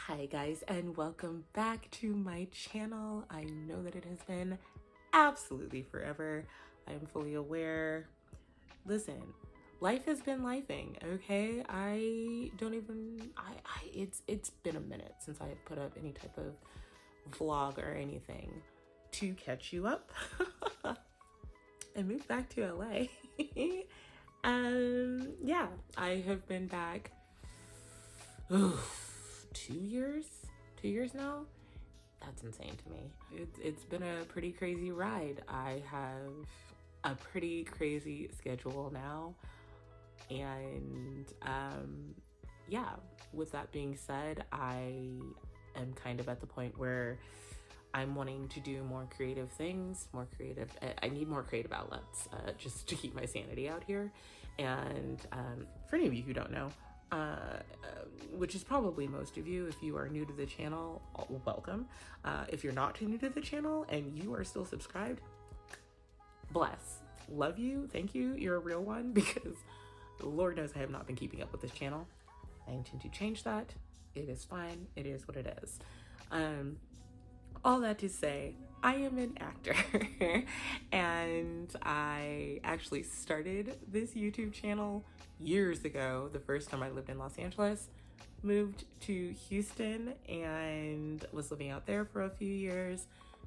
Hi guys, and welcome back to my channel. I know that it has been absolutely forever. I am fully aware. Listen, life has been lifing, okay? It's been a minute since I have put up any type of vlog or anything to catch you up. I moved back to LA. Yeah, I have been back 2 years now. That's insane to me. It's been a pretty crazy ride. I have a pretty crazy schedule now, and yeah, with that being said, I am kind of at the point where I'm wanting to do more creative things, I need more creative outlets, just to keep my sanity out here. And for any of you who don't know, which is probably most of you, if you are new to the channel, welcome. If you're not too new to the channel and you are still subscribed, bless, love you, thank you, you're a real one, because Lord knows I have not been keeping up with this channel. I intend to change that. It is fine, it is what it is. All that to say, I am an actor and I actually started this YouTube channel years ago. The first time I lived in Los Angeles, moved to Houston and was living out there for a few years,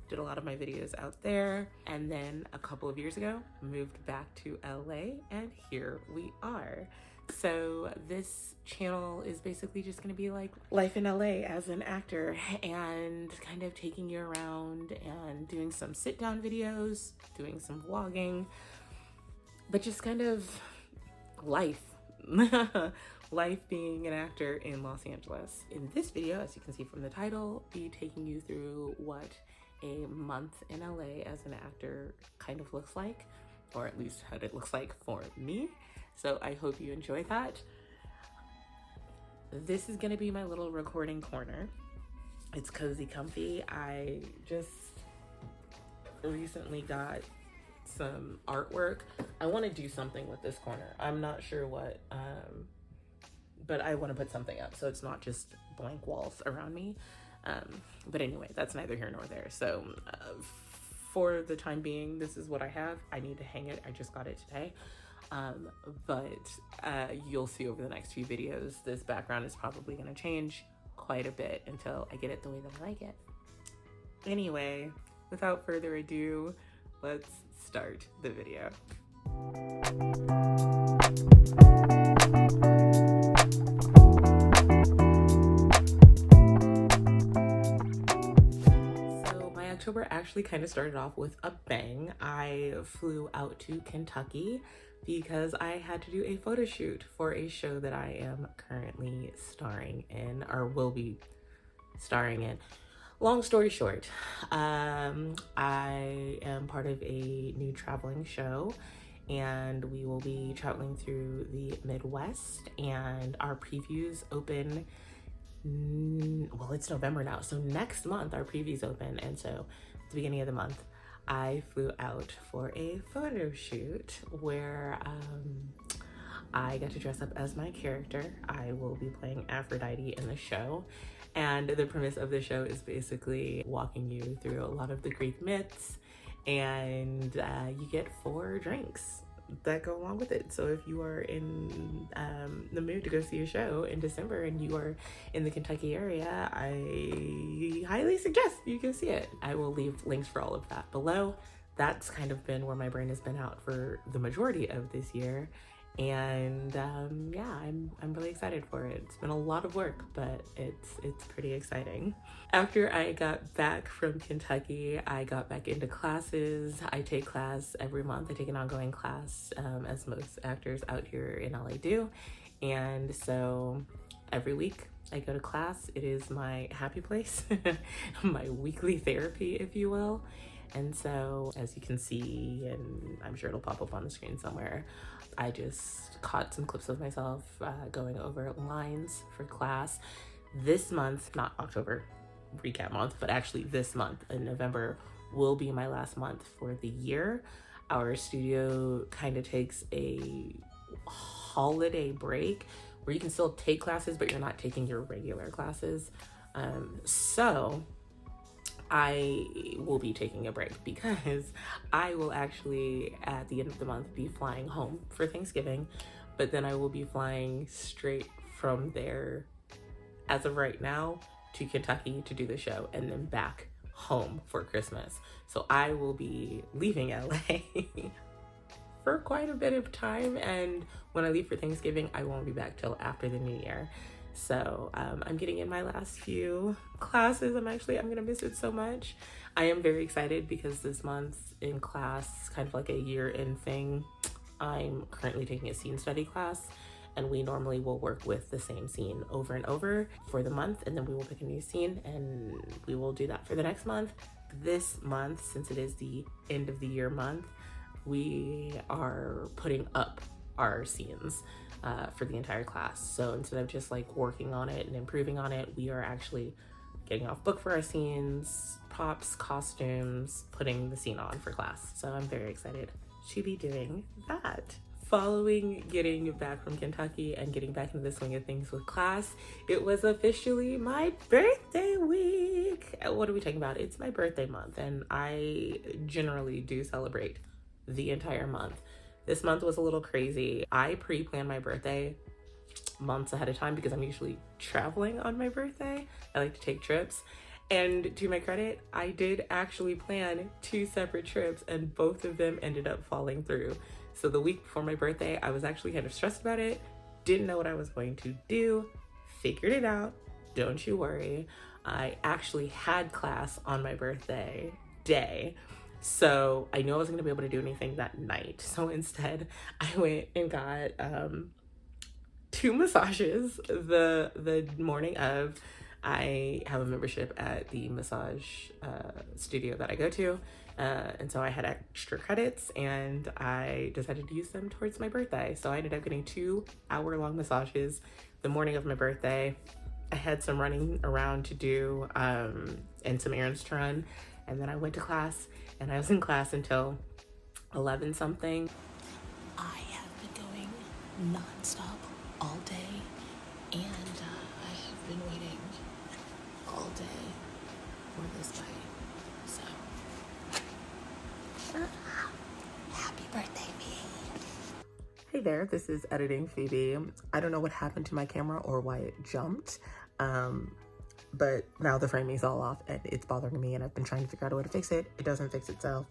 did a lot of my videos out there, and then a couple of years ago moved back to LA, and here we are. So this channel is basically just going to be like life in LA as an actor, and kind of taking you around and doing some sit down videos, doing some vlogging, but just kind of life. Life being an actor in Los Angeles. In this video, as you can see from the title, be taking you through what a month in LA as an actor kind of looks like, or at least what it looks like for me. So I hope you enjoy that. This is gonna be my little recording corner. It's cozy, comfy. I just recently got some artwork. I want to do something with this corner. I'm not sure what, but I want to put something up so it's not just blank walls around me. But anyway, that's neither here nor there. So for the time being, this is what I have. I need to hang it. I just got it today. But you'll see over the next few videos, this background is probably going to change quite a bit until I get it the way that I like it. Anyway, without further ado, let's start the video. So my October actually kind of started off with a bang. I flew out to Kentucky because I had to do a photo shoot for a show that I am currently starring in, or will be starring in. Long story short, I am part of a new traveling show, and we will be traveling through the Midwest, and our previews open, well, it's November now, so next month our previews open. And so at the beginning of the month, I flew out for a photo shoot where I got to dress up as my character. I will be playing Aphrodite in the show, and the premise of the show is basically walking you through a lot of the Greek myths, and you get 4 drinks that go along with it. So if you are in the mood to go see a show in December and you are in the Kentucky area, I highly suggest you go see it. I will leave links for all of that below. That's kind of been where my brain has been out for the majority of this year. And yeah, I'm really excited for it. It's been a lot of work, but it's pretty exciting. After I got back from Kentucky, I got back into classes. I take class every month. I take an ongoing class, as most actors out here in LA do. And so every week I go to class. It is my happy place, my weekly therapy, if you will. And so, as you can see, and I'm sure it'll pop up on the screen somewhere, I just caught some clips of myself going over lines for class. This month, not October recap month, but actually this month in November will be my last month for the year. Our studio kind of takes a holiday break where you can still take classes, but you're not taking your regular classes. So I will be taking a break because I will actually at the end of the month be flying home for Thanksgiving, but then I will be flying straight from there as of right now to Kentucky to do the show and then back home for Christmas. So I will be leaving LA for quite a bit of time, and when I leave for Thanksgiving I won't be back till after the new year. So I'm getting in my last few classes. I'm gonna miss it so much. I am very excited because this month in class, kind of like a year-end thing, I'm currently taking a scene study class, and we normally will work with the same scene over and over for the month, and then we will pick a new scene and we will do that for the next month. This month, since it is the end of the year month, we are putting up our scenes for the entire class. So instead of just like working on it and improving on it, we are actually getting off book for our scenes, props, costumes, putting the scene on for class. So I'm very excited to be doing that. Following getting back from Kentucky and getting back into the swing of things with class, it was officially my birthday week. What are we talking about? It's my birthday month, and I generally do celebrate the entire month. This month was a little crazy. I pre-planned my birthday months ahead of time because I'm usually traveling on my birthday. I like to take trips. And to my credit, I did actually plan 2 separate trips, and both of them ended up falling through. So the week before my birthday, I was actually kind of stressed about it, didn't know what I was going to do, figured it out, don't you worry. I actually had class on my birthday day, so I knew I wasn't gonna be able to do anything that night. So instead, I went and got 2 massages the morning of. I have a membership at the massage studio that I go to, and so I had extra credits and I decided to use them towards my birthday. So I ended up getting 2 hour-long massages the morning of my birthday. I had some running around to do and some errands to run, and then I went to class, and I was in class until 11 something. I have been going non-stop all day, and I have been waiting all day for this bite. So, happy birthday, me. Hey there, this is Editing Phoebe. I don't know what happened to my camera or why it jumped, but now the framing's all off and it's bothering me, and I've been trying to figure out a way to fix it. It doesn't fix itself.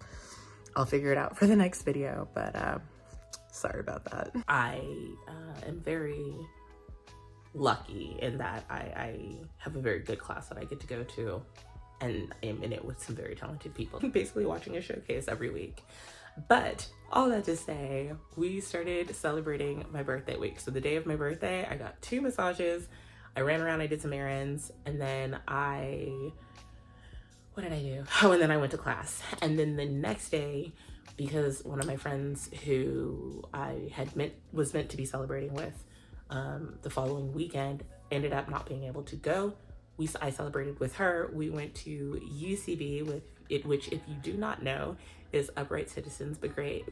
I'll figure it out for the next video, but sorry about that. I am very lucky in that I have a very good class that I get to go to, and I'm in it with some very talented people. I'm basically watching a showcase every week. But all that to say, we started celebrating my birthday week. So the day of my birthday, I got 2 massages, I ran around, I did some errands, and then what did I do? Oh, and then I went to class. And then the next day, because one of my friends who I had was meant to be celebrating with the following weekend ended up not being able to go, I celebrated with her. We went to UCB, which if you do not know is Upright Citizens Brigade.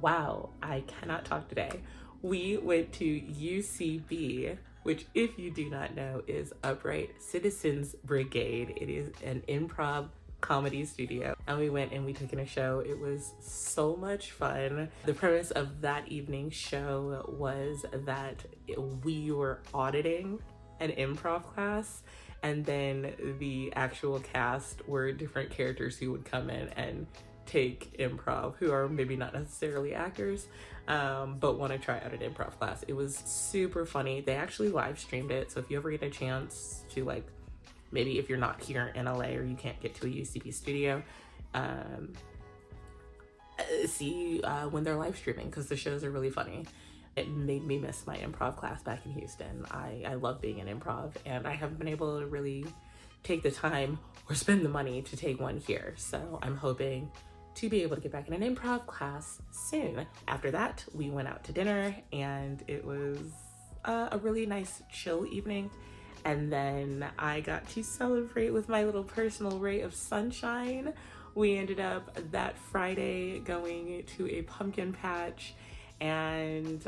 Wow, I cannot talk today. We went to UCB, which if you do not know is Upright Citizens Brigade. It is an improv comedy studio, and we went and we took in a show. It was so much fun. The premise of that evening's show was that we were auditing an improv class, and then the actual cast were different characters who would come in and take improv, who are maybe not necessarily actors, but want to try out an improv class. It was super funny. They actually live streamed it, so if you ever get a chance to, like, maybe if you're not here in LA or you can't get to a UCB studio, see when they're live streaming, because the shows are really funny. It made me miss my improv class back in Houston. I love being in improv, and I haven't been able to really take the time or spend the money to take one here. So I'm hoping to be able to get back in an improv class soon. After that, we went out to dinner, and it was a really nice chill evening. And then I got to celebrate with my little personal ray of sunshine. We ended up that Friday going to a pumpkin patch And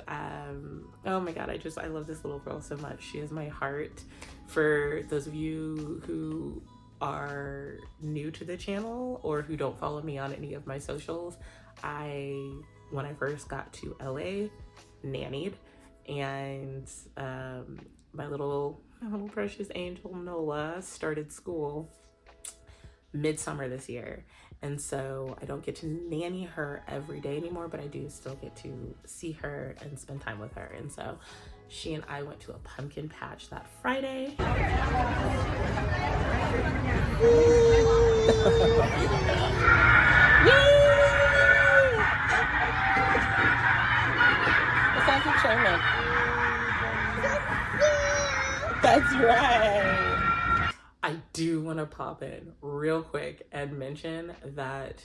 oh my god, I love this little girl so much. She is my heart. For those of you who are new to the channel or who don't follow me on any of my socials, when I first got to LA, nannied, and my little precious angel Nola started school midsummer this year. And so I don't get to nanny her every day anymore, but I do still get to see her and spend time with her. And so she and I went to a pumpkin patch that Friday. That's right. I do want to pop in real quick and mention that,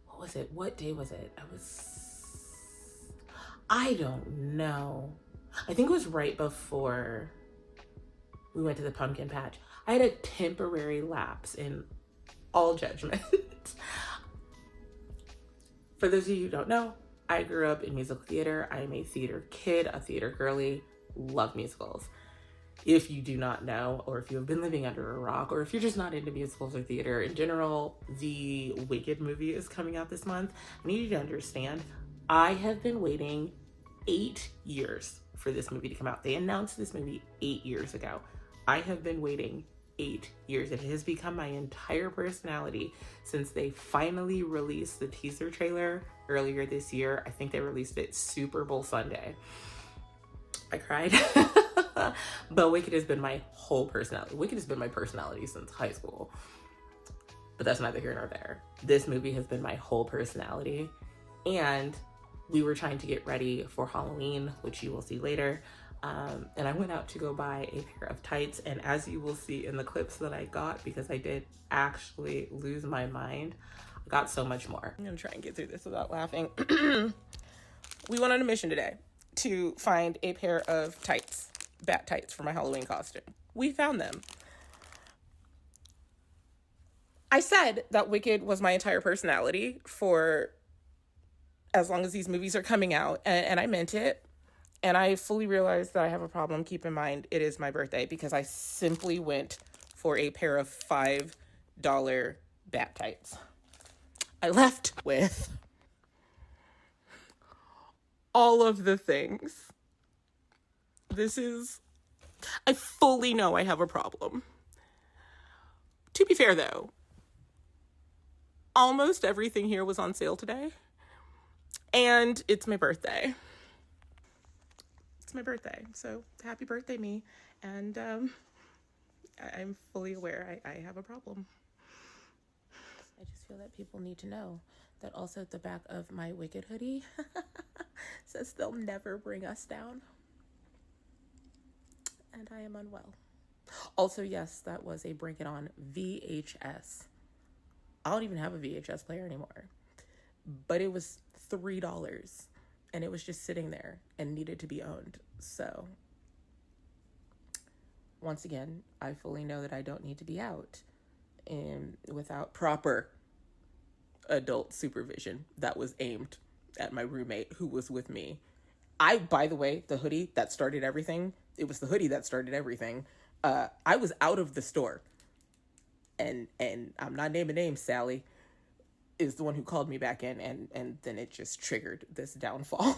what was it? What day was it? I don't know. I think it was right before we went to the pumpkin patch. I had a temporary lapse in all judgment. For those of you who don't know, I grew up in musical theater. I am a theater kid, a theater girly, love musicals. If you do not know, or if you have been living under a rock, or if you're just not into musicals or theater in general, the Wicked movie is coming out this month. I need you to understand, I have been waiting 8 years for this movie to come out. They announced this movie 8 years ago. I have been waiting 8 years. It has become my entire personality since they finally released the teaser trailer earlier this year. I think they released it Super Bowl Sunday. I cried. But Wicked has been my whole personality. Wicked has been my personality since high school. But that's neither here nor there. This movie has been my whole personality. And we were trying to get ready for Halloween, which you will see later. And I went out to go buy a pair of tights. And as you will see in the clips that I got, because I did actually lose my mind, I got so much more. I'm gonna try and get through this without laughing. We went on a mission today to find a pair of tights, bat tights, for my Halloween costume. We found them. I said that Wicked was my entire personality for as long as these movies are coming out, and I meant it. And I fully realized that I have a problem. Keep in mind, it is my birthday, because I simply went for a pair of $5 bat tights. I left with all of the things. I fully know I have a problem. To be fair though, almost everything here was on sale today. And it's my birthday. It's my birthday, so happy birthday me. And I'm fully aware I have a problem. I just feel that people need to know that also at the back of my Wicked hoodie says they'll never bring us down. And I am unwell. Also, yes, that was a Bring It On VHS. I don't even have a VHS player anymore. But it was $3. And it was just sitting there and needed to be owned. So, once again, I fully know that I don't need to be out without proper adult supervision that was aimed at my roommate who was with me. By the way, the hoodie that started everything, it was the hoodie that started everything. I was out of the store. And I'm not naming names, Sally is the one who called me back in, and then it just triggered this downfall.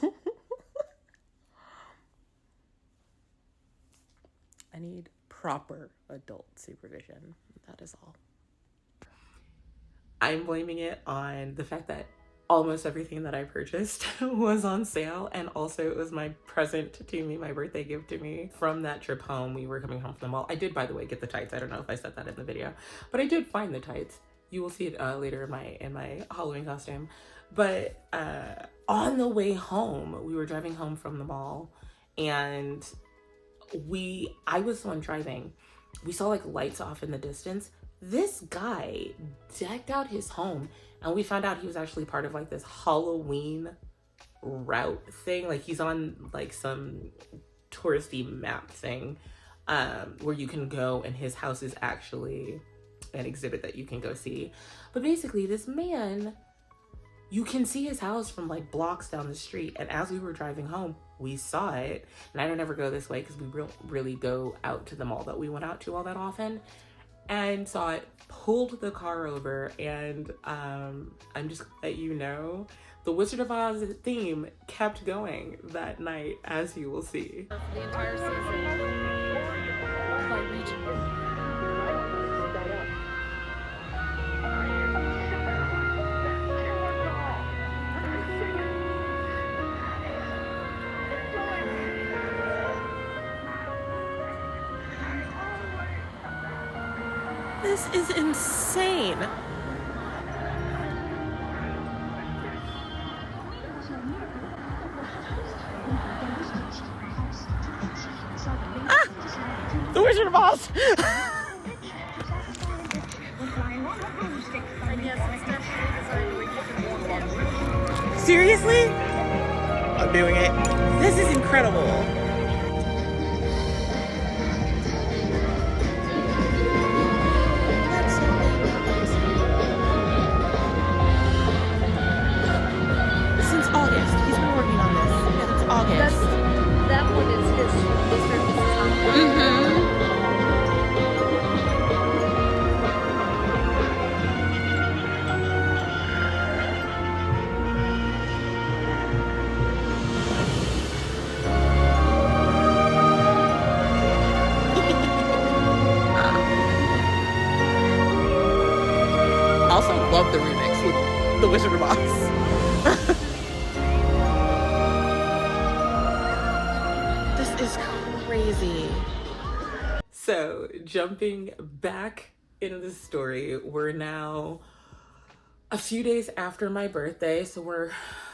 I need proper adult supervision. That is all. I'm blaming it on the fact that almost everything that I purchased was on sale, and also it was my present to me, my birthday gift to me from that trip home. We were coming home from the mall. I did, by the way, get the tights. I don't know if I said that in the video, but I did find the tights. You will see it later in my Halloween costume. But on the way home, we were driving home from the mall, and I was the one driving. We saw like lights off in the distance. This guy decked out his home, and we found out he was actually part of like this Halloween route thing. Like he's on like some touristy map thing where you can go, and his house is actually an exhibit that you can go see. But basically this man You can see his house from like blocks down the street. And as we were driving home, we saw it. And I don't ever go this way because we really go out to the mall that we went out to all that often. And saw it, pulled the car over, and I'm just gonna let you know, the Wizard of Oz theme kept going that night, as you will see. The entire season by region. This is insane. Ah! The Wizard of Oz! Seriously? I'm doing it. This is incredible. That one is his. Also love the remix with the Wizard of Oz. Is crazy. So jumping back into the story, we're now a few days after my birthday, so we're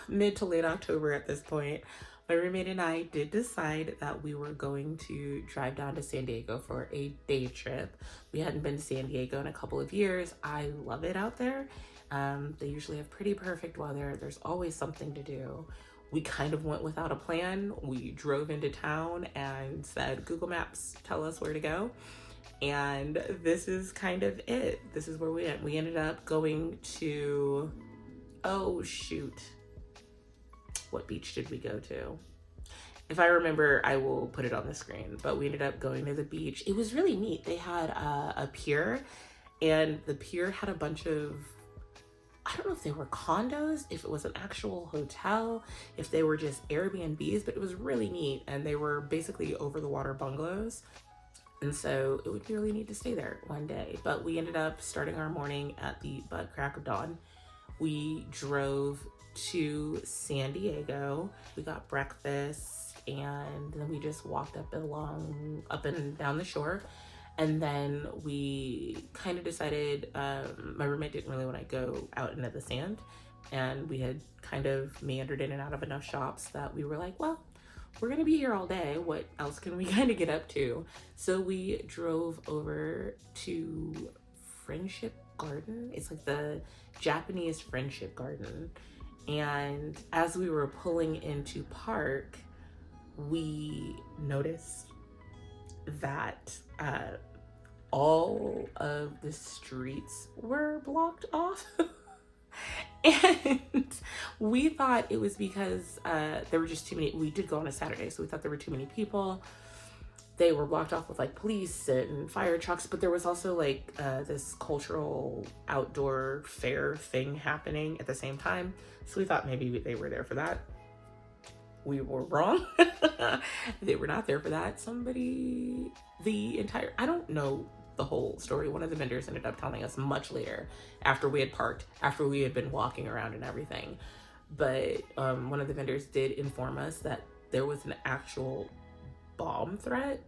mid to late October at this point. My roommate and I did decide that we were going to drive down to San Diego for a day trip. We hadn't been to San Diego in a couple of years. I love it out there. They usually have pretty perfect weather. There's always something to do. We kind of went without a plan. We drove into town and said, Google Maps, tell us where to go. And this is kind of it. This is where we went. We ended up going to, oh shoot. What beach did we go to? If I remember, I will put it on the screen, but we ended up going to the beach. It was really neat. They had a pier, and the pier had a bunch of, I don't know if they were condos, if it was an actual hotel, if they were just Airbnbs, but it was really neat. And they were basically over the water bungalows. And so it would be really neat to stay there one day. But we ended up starting our morning at the butt crack of dawn. We drove to San Diego. We got breakfast, and then we just walked up and down the shore. And then we kind of decided, my roommate didn't really want to go out into the sand, and we had kind of meandered in and out of enough shops that we were like, well, we're gonna be here all day. What else can we kind of get up to? So we drove over to Friendship Garden. It's like the Japanese Friendship Garden. And as we were pulling into park, we noticed that all of the streets were blocked off. And we thought it was because there were just too many. We did go on a Saturday, so we thought there were too many people. They were blocked off with like police and fire trucks, but there was also like this cultural outdoor fair thing happening at the same time. So we thought maybe they were there for that. We were wrong. They were not there for that. I don't know the whole story. One of the vendors ended up telling us much later, after we had parked, after we had been walking around and everything. But one of the vendors did inform us that there was an actual bomb threat.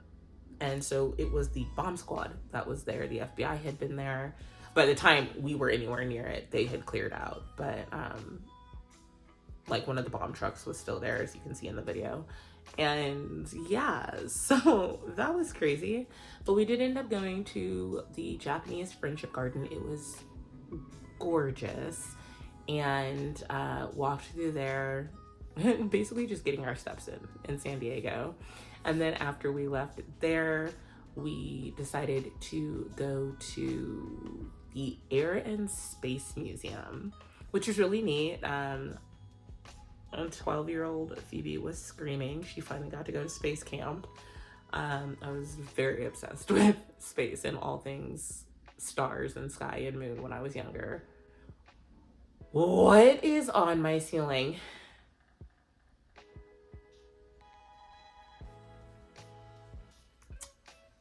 And so it was the bomb squad that was there. The FBI had been there. By the time we were anywhere near it, they had cleared out. But like one of the bomb trucks was still there, as you can see in the video. And yeah, so that was crazy. But we did end up going to the Japanese Friendship Garden. It was gorgeous. And walked through there, basically just getting our steps in San Diego. And then after we left there, we decided to go to the Air and Space Museum, which is really neat. A 12-year-old Phoebe was screaming. She finally got to go to space camp. I was very obsessed with space and all things stars and sky and moon when I was younger. What is on my ceiling?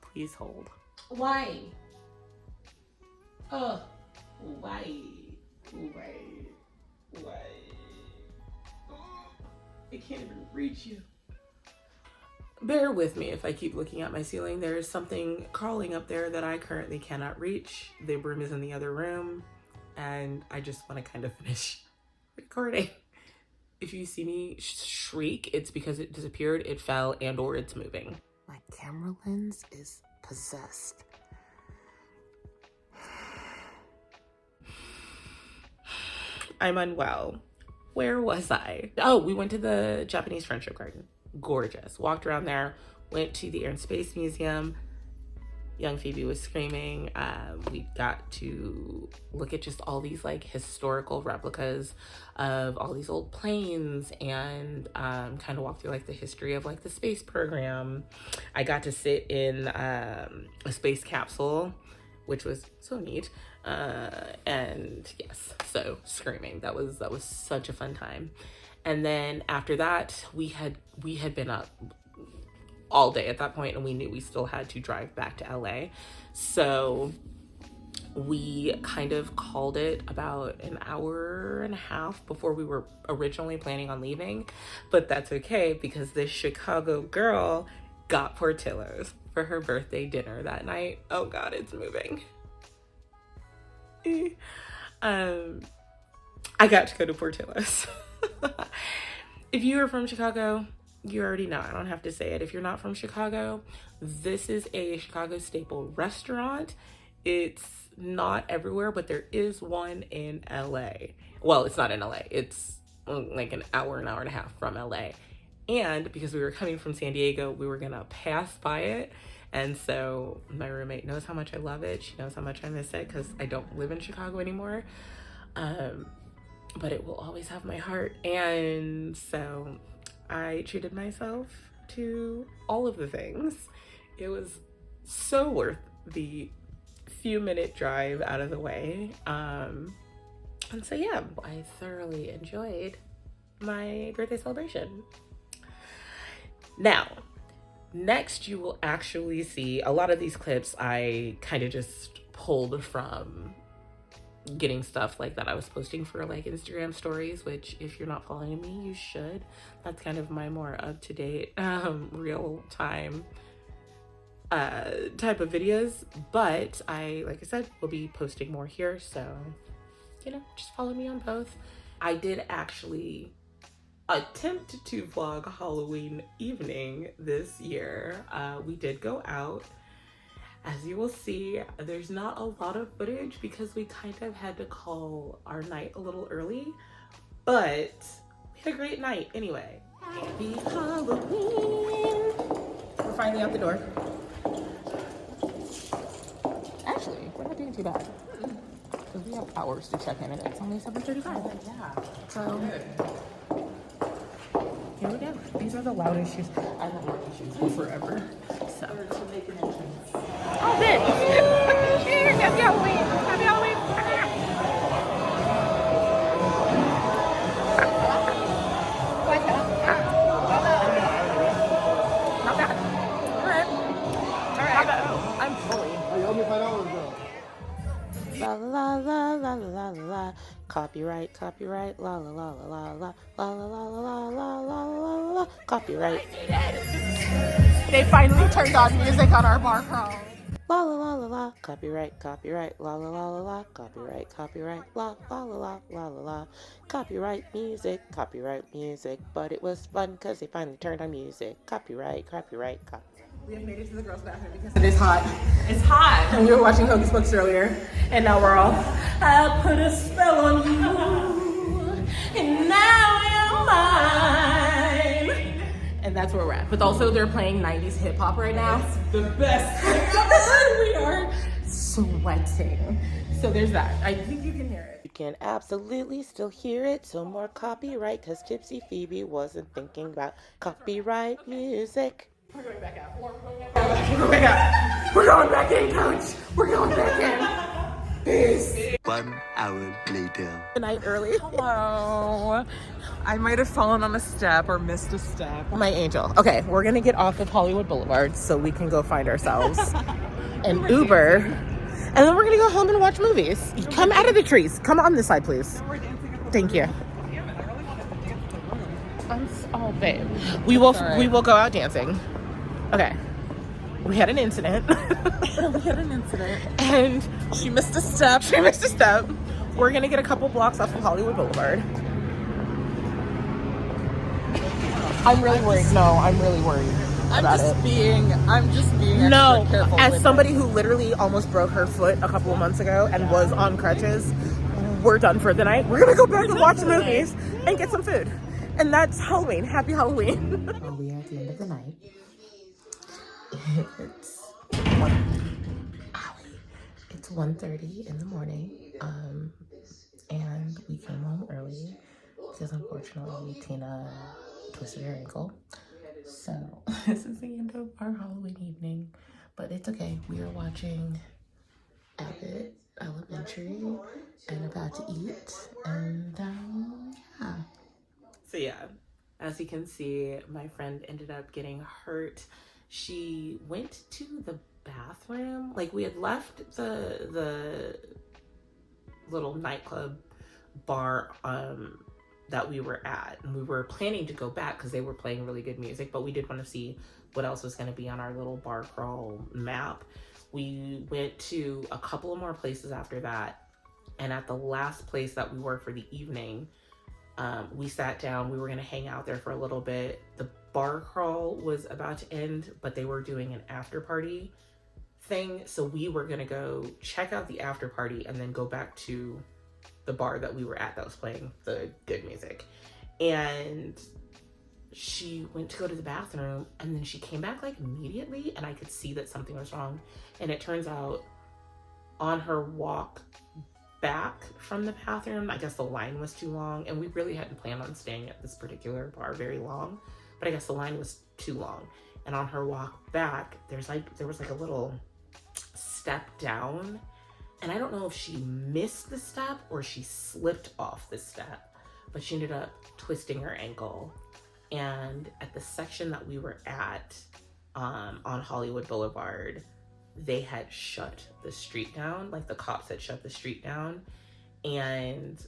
Please hold. Why? Oh, why? I can't even reach you. Bear with me if I keep looking at my ceiling. There is something crawling up there that I currently cannot reach. The room is in the other room, and I just want to kind of finish recording. If you see me shriek, it's because it disappeared, it fell, and or it's moving. My camera lens is possessed. I'm unwell. Where was I? Oh, we went to the Japanese Friendship Garden. Gorgeous. Walked around there, went to the Air and Space Museum. Young Phoebe was screaming. We got to look at just all these like historical replicas of all these old planes and kind of walk through like the history of like the space program. I got to sit in a space capsule, which was so neat. And yes, so screaming. That was such a fun time. And then after that, we had been up all day at that point, and we knew we still had to drive back to LA. So we kind of called it about an hour and a half before we were originally planning on leaving. But that's okay, because this Chicago girl got Portillo's for her birthday dinner that night. Oh God, it's moving. I got to go to Portillo's. If you are from Chicago, you already know. I don't have to say it. If you're not from Chicago, this is a Chicago staple restaurant. It's not everywhere, but there is one in LA. Well, it's not in LA. It's like an hour and a half from LA. And because we were coming from San Diego, we were gonna pass by it. And so my roommate knows how much I love it. She knows how much I miss it because I don't live in Chicago anymore. But it will always have my heart. And so I treated myself to all of the things. It was so worth the few-minute drive out of the way. And so yeah, I thoroughly enjoyed my birthday celebration. Now, next you will actually see a lot of these clips I kind of just pulled from getting stuff like that I was posting for like Instagram stories, which if you're not following me, you should. That's kind of my more up-to-date, real time type of videos. But like I said, will be posting more here. So, you know, just follow me on both. I did actually attempt to vlog Halloween evening this year. We did go out. As you will see, there's not a lot of footage because we kind of had to call our night a little early, but we had a great night anyway. Happy Halloween! We're finally out the door. Actually, we're not doing too bad because we have hours to check in and it's only 7:35. Yeah. So here we go. These are the loudest shoes. I haven't worn these shoes in forever. So. To make an entrance. Oh, bitch! Cheers! Happy Halloween! Happy Halloween! Not bad. Alright. I'm fully. You owe me $5 though. La la la la la la la. Copyright, copyright, la la la la la la la la la la la la la. Copyright. They finally turned on music on our bar crawl. La la la la la. Copyright, copyright, la la la la la. Copyright, copyright, la la la la la la la. Copyright music, copyright music. But it was fun because they finally turned on music. Copyright, copyright, copyright. We have made it to the girls' bathroom because it is hot. It's hot. And we were watching Hocus Pocus earlier, and now we're all, I put a spell on you, and now you're mine. And that's where we're at. But also they're playing 90s hip hop right now. It's the best thing ever. We are so sweating. So there's that. I think you can hear it. You can absolutely still hear it. So more copyright, because Gypsy Phoebe wasn't thinking about copyright music. We're going back out. We're going back out. We're going back out. We're going back in, coach. We're going back in. Peace. 1 hour later. Good night early. Hello. I might have fallen on a step or missed a step. My angel. Okay, we're gonna get off of Hollywood Boulevard so we can go find ourselves an Uber. And then we're gonna go home and watch movies. Come out of the trees. Come on this side, please. Thank you. Oh, babe. We will go out dancing. Okay. We had an incident. And She missed a step. she missed a step. We're gonna get a couple blocks off of Hollywood Boulevard. I'm really worried. I'm really worried about it. I'm just being No, extra careful as with somebody who literally almost broke her foot a couple of months ago and was on crutches, we're done for the night. We're gonna go back and watch movies and get some food. And that's Halloween. Happy Halloween. Well, we are at the end of the night. It's 1:30 in the morning. And we came home early because unfortunately Tina twisted her ankle. So this is the end of our Halloween evening, but it's okay. We are watching Abbott Elementary and about to eat, and yeah. So yeah, as you can see, my friend ended up getting hurt. She went to the bathroom. Like, we had left the little nightclub bar that we were at, and we were planning to go back because they were playing really good music, but we did want to see what else was going to be on our little bar crawl map. We went to a couple of more places after that, and at the last place that we were for the evening, we sat down. We were going to hang out there for a little bit. The bar crawl was about to end, but they were doing an after party thing, so we were going to go check out the after party and then go back to the bar that we were at that was playing the good music. And she went to go to the bathroom, and then she came back like immediately, and I could see that something was wrong. And it turns out on her walk back from the bathroom, I guess the line was too long, and we really hadn't planned on staying at this particular bar very long, but I guess the line was too long. And on her walk back, there was like a little step down, and I don't know if she missed the step or she slipped off the step, but she ended up twisting her ankle. And at the section that we were at on Hollywood Boulevard, they had shut the street down. Like, the cops had shut the street down, and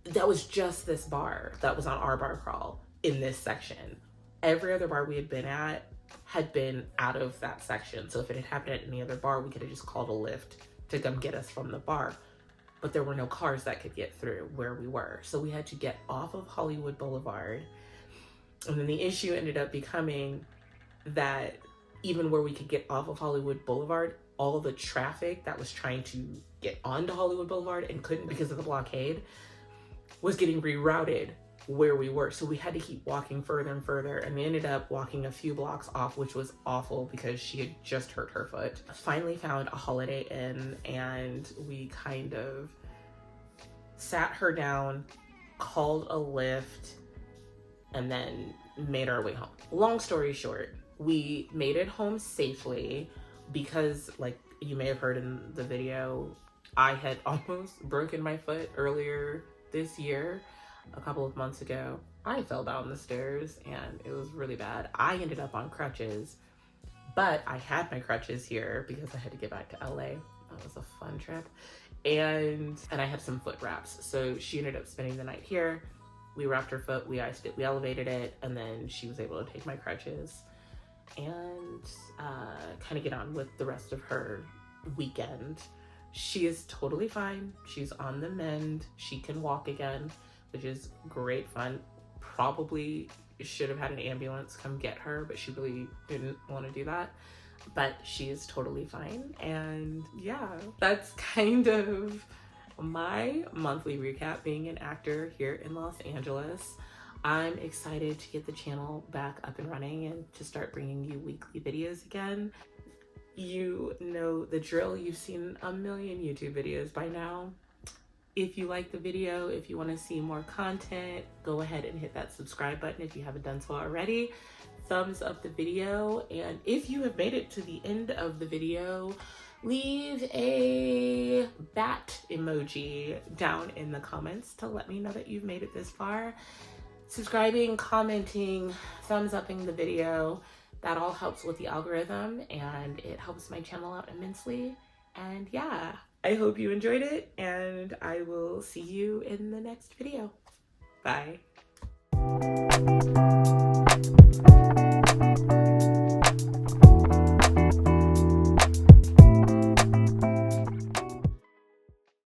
that was just this bar that was on our bar crawl in this section. Every other bar we had been at had been out of that section. So if it had happened at any other bar, we could have just called a Lyft to come get us from the bar. But there were no cars that could get through where we were. So we had to get off of Hollywood Boulevard. And then the issue ended up becoming that even where we could get off of Hollywood Boulevard, all of the traffic that was trying to get onto Hollywood Boulevard and couldn't because of the blockade was getting rerouted where we were. So we had to keep walking further and further, and we ended up walking a few blocks off, which was awful because she had just hurt her foot. Finally found a Holiday Inn, and we kind of sat her down, called a Lyft, and then made our way home. Long story short, we made it home safely because, like you may have heard in the video, I had almost broken my foot earlier this year. A couple of months ago, I fell down the stairs and it was really bad. I ended up on crutches, but I had my crutches here because I had to get back to LA. That was a fun trip. And I had some foot wraps. So she ended up spending the night here. We wrapped her foot, we iced it, we elevated it, and then she was able to take my crutches and kind of get on with the rest of her weekend. She is totally fine. She's on the mend. She can walk again, which is great fun. Probably should have had an ambulance come get her, but she really didn't want to do that. But she is totally fine. And yeah, that's kind of my monthly recap being an actor here in Los Angeles. I'm excited to get the channel back up and running and to start bringing you weekly videos again. You know the drill. You've seen a million YouTube videos by now. If you like the video, if you want to see more content, go ahead and hit that subscribe button if you haven't done so already. Thumbs up the video, and if you have made it to the end of the video, leave a bat emoji down in the comments to let me know that you've made it this far. Subscribing, commenting, thumbs upping the video, that all helps with the algorithm and it helps my channel out immensely. And yeah, I hope you enjoyed it, and I will see you in the next video. Bye.